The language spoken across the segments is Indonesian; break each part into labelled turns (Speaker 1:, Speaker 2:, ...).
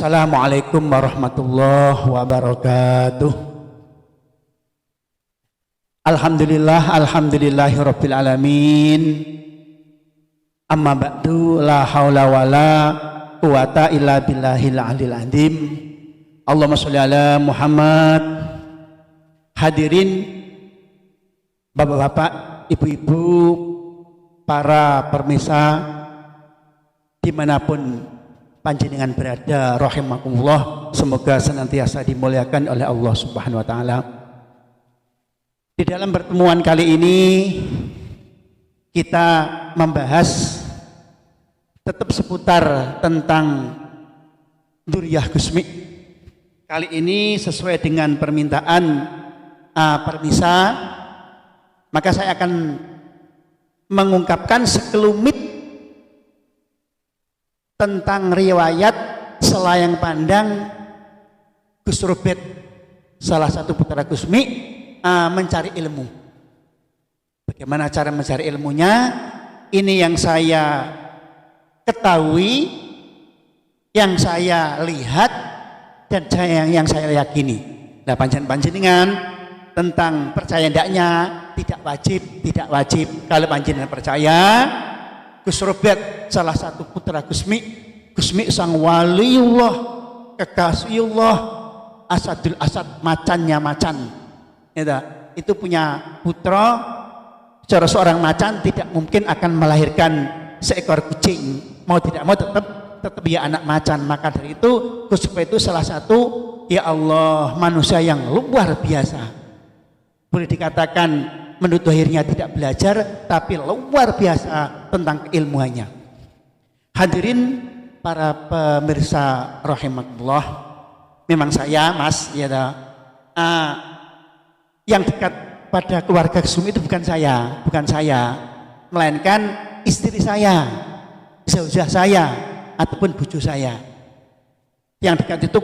Speaker 1: Assalamualaikum warahmatullahi wabarakatuh. Alhamdulillahirabbil alamin. Amma ba'du, la haula wala quwata illa billahil aliyil azim. Allahumma sholli ala Muhammad. Hadirin bapak-bapak, ibu-ibu, para permisa dimanapun panjenengan berada, rahimakumullah, semoga senantiasa dimuliakan oleh Allah Subhanahu wa taala. Di dalam pertemuan kali ini kita membahas tetap seputar tentang dzurriyyah Gusmi. Kali ini sesuai dengan permintaan permisa, maka saya akan mengungkapkan sekelumit tentang riwayat selayang pandang Gus Robert, salah satu putra Gusmi, mencari ilmu. Bagaimana cara mencari ilmunya? Ini yang saya ketahui, yang saya lihat, dan yang saya yakini. Nah, panjenengan tentang percaya ndaknya tidak wajib. Kalau panjenengan percaya, Gus Robert salah satu putra Gusmi sang waliullah, kekasihullah, asadul asad, macannya macan. Itu punya putra, seorang macan tidak mungkin akan melahirkan seekor kucing. Mau tidak mau tetap ya anak macan. Maka dari itu Gus Robert itu salah satu, ya Allah, manusia yang luar biasa. Boleh dikatakan menurut akhirnya tidak belajar, tapi luar biasa tentang keilmuannya. Hadirin para pemirsa rahimakumullah, memang saya Mas, yang dekat pada keluarga Gusmi itu bukan saya, melainkan istri saya, zaujah saya, ataupun bojo saya. Yang dekat itu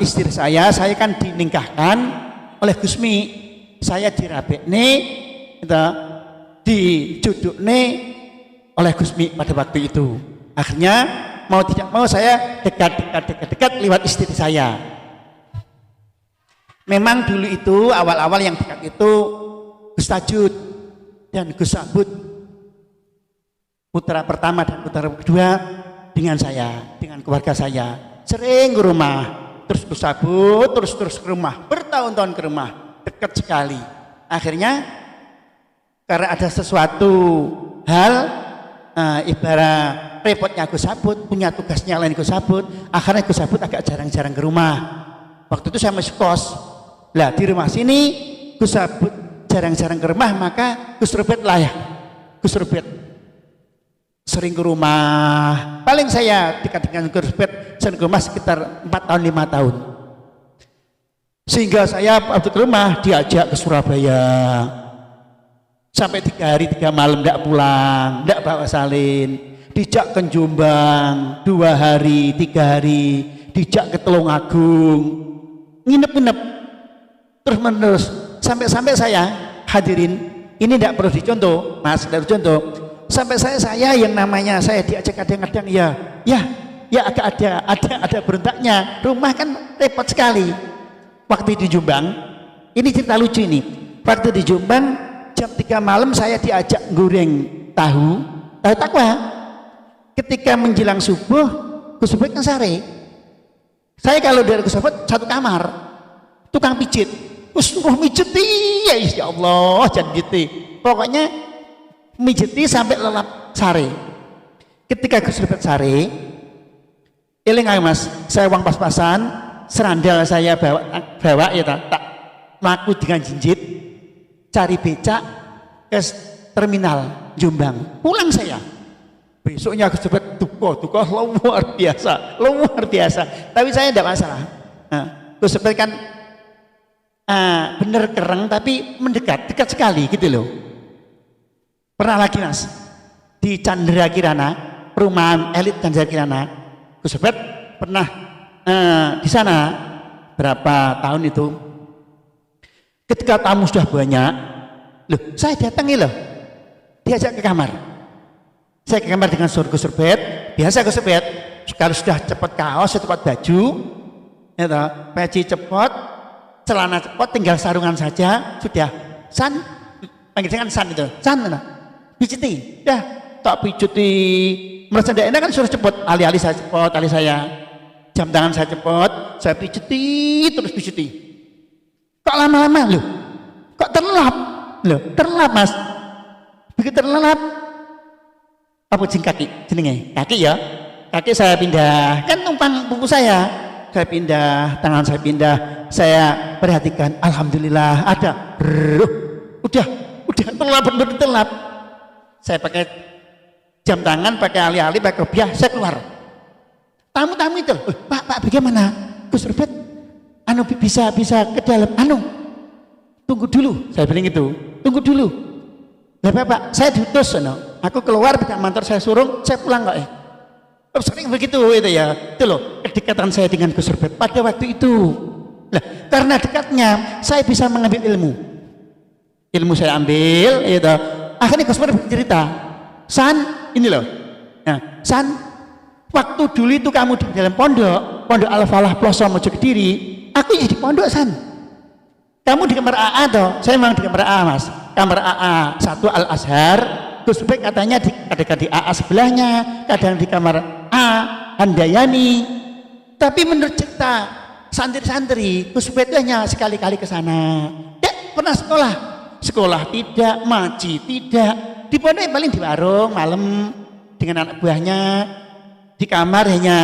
Speaker 1: istri saya kan dinikahkan oleh Gusmi. Saya dirabekne, dijudukne oleh Gusmi pada waktu itu. Akhirnya mau tidak mau saya dekat lewat istri saya. Memang dulu itu awal-awal yang dekat itu Gus Tajud dan Gus Sabut, putra pertama dan putra kedua, dengan saya, dengan keluarga saya sering ke rumah. Terus Gus Sabut terus ke rumah, bertahun-tahun ke rumah, dekat sekali. Akhirnya karena ada sesuatu hal, ibarat repotnya Gus Sabut, punya tugasnya lain Gus Sabut, akhirnya Gus Sabut agak jarang-jarang ke rumah. Waktu itu saya masih kos. Lah di rumah sini Gus Sabut jarang-jarang ke rumah, maka Gus Robert sering ke rumah. Paling saya dekat dengan Gus Robert sering ke rumah sekitar 4 tahun 5 tahun. Sehingga saya waktu ke rumah diajak ke Surabaya, sampai 3 hari 3 malam tidak pulang, tidak bawa salin. Dijak ke Jombang 2 hari 3 hari, dijak ke Tulungagung, nginep terus menerus, sampai saya, hadirin, ini tidak perlu dicontoh Mas, tidak dicontoh. Sampai saya yang namanya saya diajak kadang-kadang ya agak ada berontaknya. Rumah kan repot sekali. Waktu di Jombang, ini cerita lucu ini. Waktu di Jombang jam 3 malam saya diajak goreng tahu takwa. Ketika menjelang subuh, Gus Robert kan sare. Saya kalau dari Gus Robert satu kamar, tukang pijit, suruh mijeti, ya Allah, jangan gitu. Pokoknya mijeti sampai lelap sare. Ketika Gus Robert sare, eling aja Mas, saya uang pas-pasan, serandal saya bawa ya tak laku dengan jinjit, cari becak ke terminal Jombang, pulang saya. Besoknya Gus Robert duka luar biasa. Tapi saya tidak masalah. Gus Robert kan bener kereng tapi dekat sekali gitu loh. Pernah lagi Mas, di Chandra Kirana, perumahan elit Chandra Kirana, Gus Robert pernah di sana berapa tahun itu. Ketika tamu sudah banyak, loh saya datangi loh, diajak ke kamar. Saya ke kamar dengan Gus Robert, biasa Gus Robert kalau sudah cepot kaos, cepot baju, ya toh, peci cepot, celana cepot, tinggal sarungan saja, sudah. San, panggil kan San itu, San, pijuti, dah, tak pijuti. Merasa tidak enak kan suruh cepot, alih-alih saya cepot, alih saya, jam tangan saya cepot, saya pijuti, terus pijuti. Kok lama-lama loh? Kok terlelap? Loh, terlelap mas. Begitu terlelap, apa jeng kaki? Jenenge kaki ya. Kaki saya pindah, kan numpang buku saya pindah, tangan saya pindah, saya perhatikan, alhamdulillah ada, udah terlap, benar terlap. Saya pakai jam tangan, pakai alih-alih, pakai kopiah, saya keluar. Tamu-tamu itu, Pak bagaimana? Gus Robert, bisa ke dalam, tunggu dulu, saya bilang itu, tunggu dulu. Lah Pak, saya diutus, aku keluar, tidak mantor saya suruh, saya pulang kok sering begitu itu ya, itu loh kedekatan saya dengan Gus Robert pada waktu itu. Nah, karena dekatnya saya bisa mengambil ilmu saya ambil, itu akhirnya Gus Robert bercerita, San ini loh, nah, San waktu dulu itu kamu di dalam pondok Al-Falah Ploso Mojo Kediri, aku ya di pondok San, kamu di kamar AA toh, saya memang di kamar AA mas, kamar AA 1 Al-Azhar. Gus Robert katanya kadang di AA sebelahnya, kadang di kamar A Handayani. Tapi menurut cerita santri-santri, Gus Robert hanya sekali-kali ke sana. Tidak pernah sekolah tidak, maji tidak. Di pondok paling di warung malam dengan anak buahnya, di kamar hanya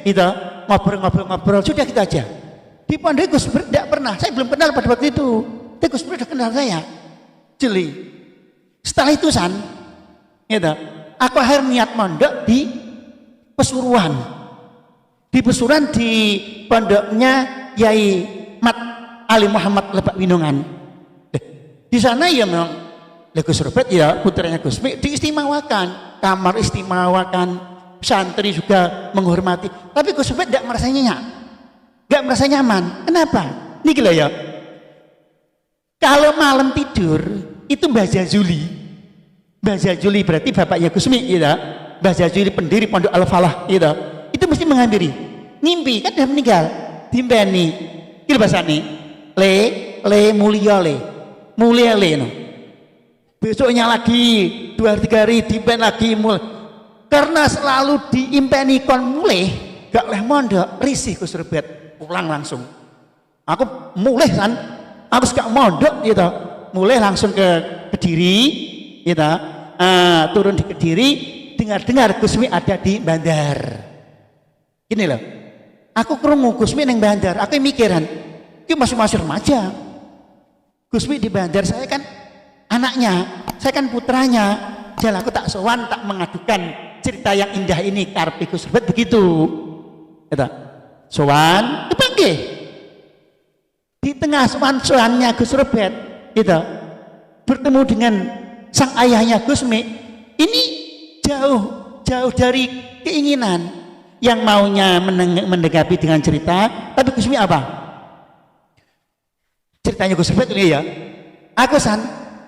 Speaker 1: itu ngobrol, sudah gitu aja. Di pondok Gus Robert tidak pernah, saya belum kenal pada waktu itu. Tapi Gus Robert sudah kenal saya, jeli. Setelah itu San, gitu, aku akhirnya niat mondok di Pesuruan. Di Pesuruan di pondoknya Yai Mat Ali Muhammad Lebak Winongan. Di sana ya memang Gus Robert ya putranya Gus Mi diistimewakan, kamar istimewakan, santri juga menghormati. Tapi Gus Robert tidak merasa nyenyak, tidak merasa nyaman. Kenapa? Ini gila ya. Kalau malam tidur itu Mbah Jazuli berarti bapaknya Gusmi gitu. Mbah Jazuli pendiri Pondok Al-Falah gitu. Itu mesti menghampiri. Ngimpi kan sudah meninggal. Dimpeni. Iki bahasane. Le mulia no. Besoknya lagi 2-3 hari dimpen lagi mulai. Karena selalu diimpeni kon mulai gak leh mondok risih Gus Robert pulang langsung. Aku mulai San. Aku gak mondok gitu. Mulai langsung ke Kediri gitu, turun di Kediri, dengar Gusmi ada di Bandar. Ini loh, aku krungu Gusmi yang Bandar, aku mikiran, itu masih remaja. Gusmi di Bandar, saya kan anaknya, saya kan putranya, jalan aku tak sowan, tak mengadukan cerita yang indah ini, karpi Gus Robert begitu. Gitu. Sowan, dipanggil. Di tengah sowan-sowannya Gus Robert, gitu, bertemu dengan sang ayahnya Gusmi, ini jauh dari keinginan yang maunya mendekapi dengan cerita, tapi Gusmi apa? Ceritanya Gus Robert ini ya, aku San,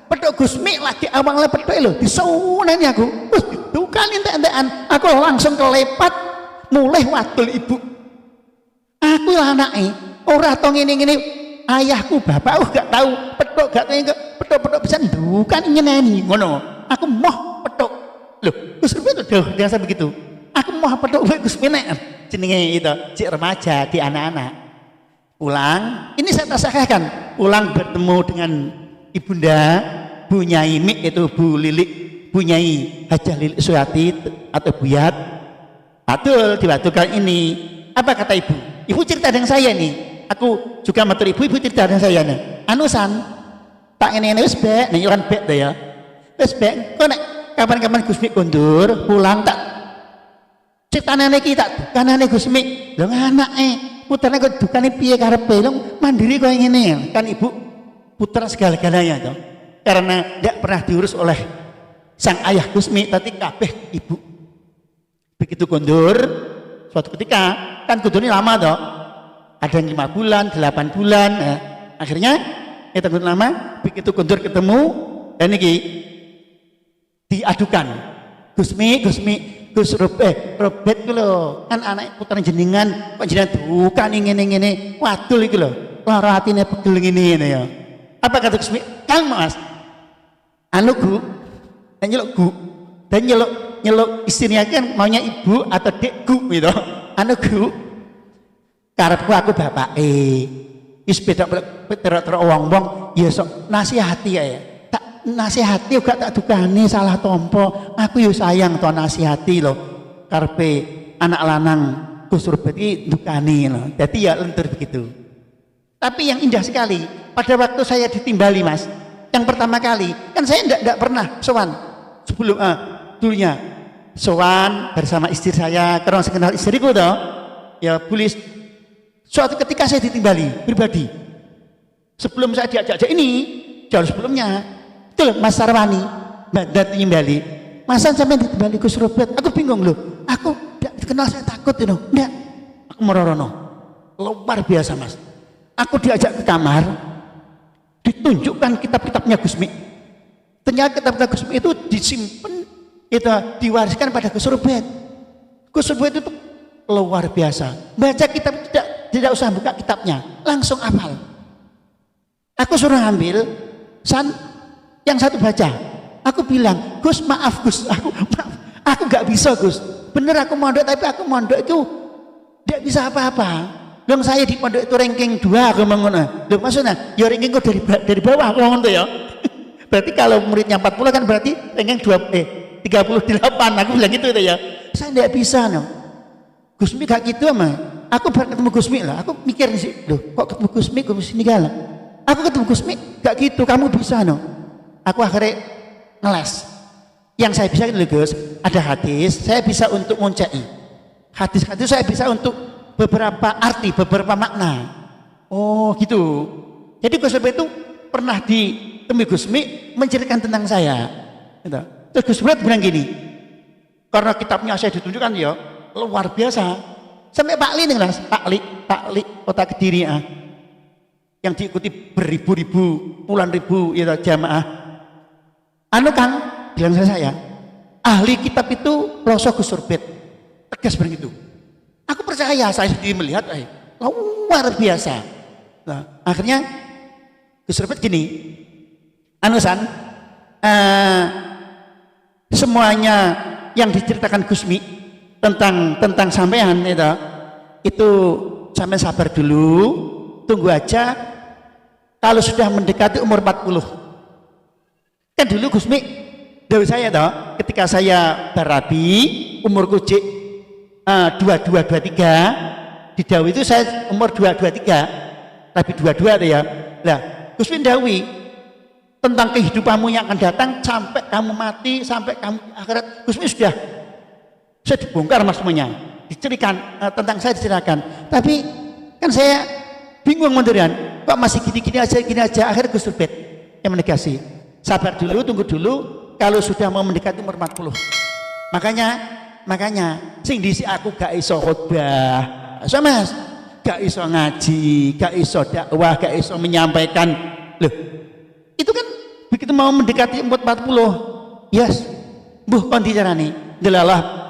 Speaker 1: pedok Gusmi lagi awalnya pedok lo, disunani aku, bukan ente-entean, aku langsung kelepat, mulai wadul ibu, aku lah anaknya, orang tong ini, ayahku, bapakku gak tahu, pedok gak tahu, pedok bisa bukan nyeneni ngono. Aku mau pedok. Loh, Gus Robert itu biasa begitu. Aku mau pedok Gus Minek. Jenenge itu, cik remaja di anak-anak. Pulang, ini saya rasakan. Pulang bertemu dengan ibunda Bu Nyai Mik itu Bu Lilik, Bu Nyai Hajah Lilik Suyati atau Buyat. Betul, diwatukan ini. Apa kata ibu? Ibu cerita dengan saya nih. Aku juga matur ibu cerita dengan saya nih. Anusan tak ini wis bek, nih kan bek ya. Wis bek, kok nek kapan-kapan Gusmi kondur pulang tak ceritane iki tak dukane Gusmi. Lho anake, putrane kok dukane piye karepe? Lho mandiri kok ngene. Kan ibu putra segala-galanya to. Karena tidak pernah diurus oleh sang ayah Gusmi, tapi kabeh ibu. Begitu kondur, suatu ketika kan kondurnya lama toh. Ada yang 5 bulan, 8 bulan, akhirnya kita lama begitu kondur ketemu dan ini diadukan Gusmi Gus Robert ku lho, kan anak putra jenengan kok jenengan dukan ngene-ngene. Wadul iki lho, lara atine pegel ngene ya. Apa kata Gus Mi? Kang Mas. Anu Gu, dan nyeluk istrinya kan maunya ibu atau dek Gu gitu. Anu Gu, karepku aku bapake. Wis beda terus wong-wong ya sok nasihati ya. Nasihati juga tak dukani salah tompo. Aku yo sayang to nasihati loh. Karpe anak lanang Gus Robert iki dukani loh. Jadi ya lentur begitu. Tapi yang indah sekali pada waktu saya ditimbali Mas. Yang pertama kali kan saya enggak pernah sowan sebelum dulunya sowan bersama istri saya karena saya kenal istriku toh. Ya bulis. Suatu ketika saya ditimbali pribadi. Sebelum saya diajak ini jauh sebelumnya. Itu Mas Sarwani Badat Nimbali masa sampai ditimbali Gus Robert aku bingung loh aku tidak dikenal saya takut itu enggak aku merorono luar biasa Mas aku diajak ke kamar ditunjukkan kitab-kitabnya Gusmi ternyata kitab-kitab Gusmi itu disimpan itu diwariskan pada Gus Robert itu luar biasa baca kitab tidak usah buka kitabnya langsung hafal aku suruh ambil yang satu baca, aku bilang, Gus maaf Gus, aku nggak bisa Gus. Bener aku mondok tapi aku mondok itu tidak bisa apa-apa. Dong saya di pondok itu ranking 2 aku mengono. Loh maksudnya, ya rankingku dari bawah aku ngomong tuh ya. Berarti kalau muridnya 40 kan berarti ranking 38 aku bilang gitu ya. Saya tidak bisa no. Gusmi gak gitu mah. Aku baru ketemu Gusmi lah. Aku mikir sih, loh kok ketemu Gusmi ini galak. Aku ketemu Gusmi gak gitu, kamu bisa no. Aku akhirnya ngeles yang saya bisa itu Gus ada hadis saya bisa untuk muncai hadis-hadis saya bisa untuk beberapa arti beberapa makna oh gitu jadi Gus Robert itu pernah ditemui Gusmi menceritakan tentang saya gitu. Terus Gus Robert bilang gini karena kitabnya saya ditunjukkan ya luar biasa sampai Pak Li nih Mas Pak Li Kota Kediri yang diikuti beribu-ribu puluhan ribu ya, jamaah anu kan bilang saya ahli kitab itu pelosok Gus Robert tegas begitu aku percaya saya sendiri melihat luar biasa nah, akhirnya Gus Robert gini anusan semuanya yang diceritakan Gusmi tentang sampean itu sampean sabar dulu tunggu aja kalau sudah mendekati umur 40 kan dulu Gusmi dari saya toh ketika saya barabi umurku cek 22-23 di Dawi itu saya umur 2-23 tapi 22 tuh ya lah Gusmi Dawi tentang kehidupanmu yang akan datang sampai kamu mati sampai kamu akhirat Gusmi sudah saya dibongkar mas semuanya diceritakan tentang saya diceritakan tapi kan saya bingung munduran kok masih gini-gini aja akhirnya Gus Robert yang menegasi sabar dulu, tunggu dulu kalau sudah mau mendekati umur 40 makanya sing disi aku gak iso khotbah so mas gak iso ngaji gak iso dakwah gak iso menyampaikan loh itu kan begitu mau mendekati umur 40 yes buh konti carane delalah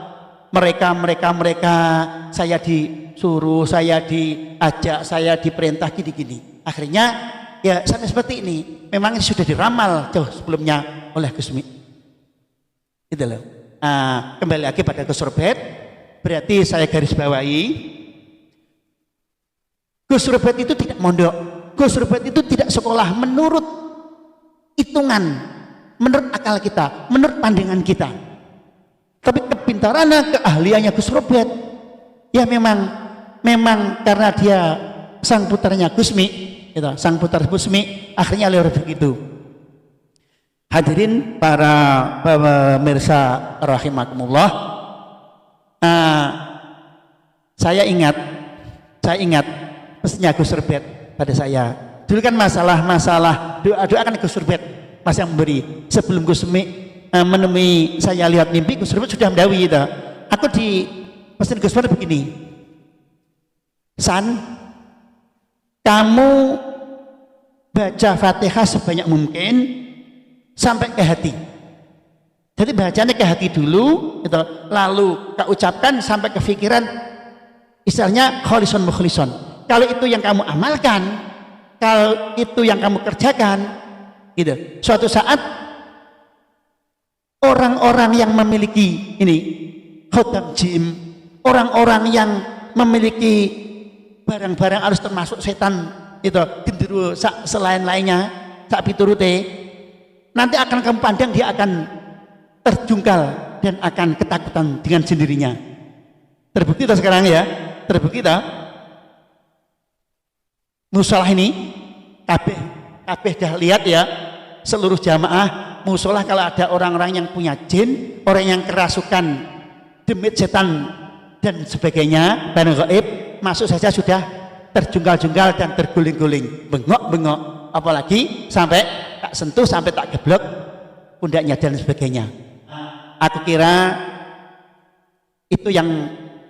Speaker 1: mereka saya disuruh saya diajak saya diperintah gini akhirnya ya sampai seperti ini memang sudah diramal jauh sebelumnya oleh Gusmi itu loh kembali lagi pada Gus Robert berarti saya garis bawahi Gus Robert itu tidak mondok Gus Robert itu tidak sekolah menurut hitungan menurut akal kita menurut pandangan kita tapi kepintarannya keahliannya Gus Robert ya memang karena dia sang putranya Gusmi itu, sang putra Gusmi akhirnya lewat begitu. Hadirin para pemirsa rahimakumullah, saya ingat pesannya Gus Robert pada saya. Dulu kan masalah doa kan Gus Robert mas yang memberi sebelum Gusmi menemui saya lihat mimpi Gus Robert sudah mendawi itu. Aku di pesan Gus Robert begini, San, kamu baca Fatihah sebanyak mungkin sampai ke hati. Jadi bacanya ke hati dulu, gitu. Lalu kau ucapkan sampai ke pikiran, istilahnya kholisun mukhlison. Kalau itu yang kamu amalkan, kalau itu yang kamu kerjakan, gitu. Suatu saat orang-orang yang memiliki ini khotam jim, orang-orang yang memiliki barang-barang harus termasuk setan itu genderuwo selain lainnya sak piturute, nanti akan kamu pandang dia akan terjungkal dan akan ketakutan dengan sendirinya. Terbukti tak sekarang ya? Terbukti tak? Musolah ini kabeh dah lihat ya, seluruh jamaah musolah kalau ada orang-orang yang punya jin, orang yang kerasukan demit setan dan sebagainya, barang gaib masuk saja sudah terjungkal-jungkal dan terguling-guling, bengok-bengok, apalagi sampai tak sentuh, sampai tak geblok pundaknya dan sebagainya. Aku kira itu yang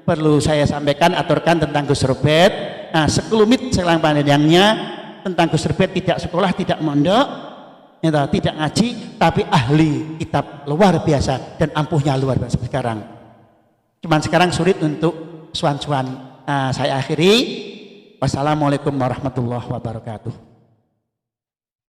Speaker 1: perlu saya sampaikan, aturkan tentang Gus Robert. Nah, sekelumit selang panjangnya tentang Gus Robert, tidak sekolah, tidak mondok, tidak ngaji, tapi ahli kitab luar biasa dan ampuhnya luar biasa sekarang. Cuman sekarang sulit untuk suan-suan. Saya akhiri. Wassalamualaikum warahmatullahi wabarakatuh.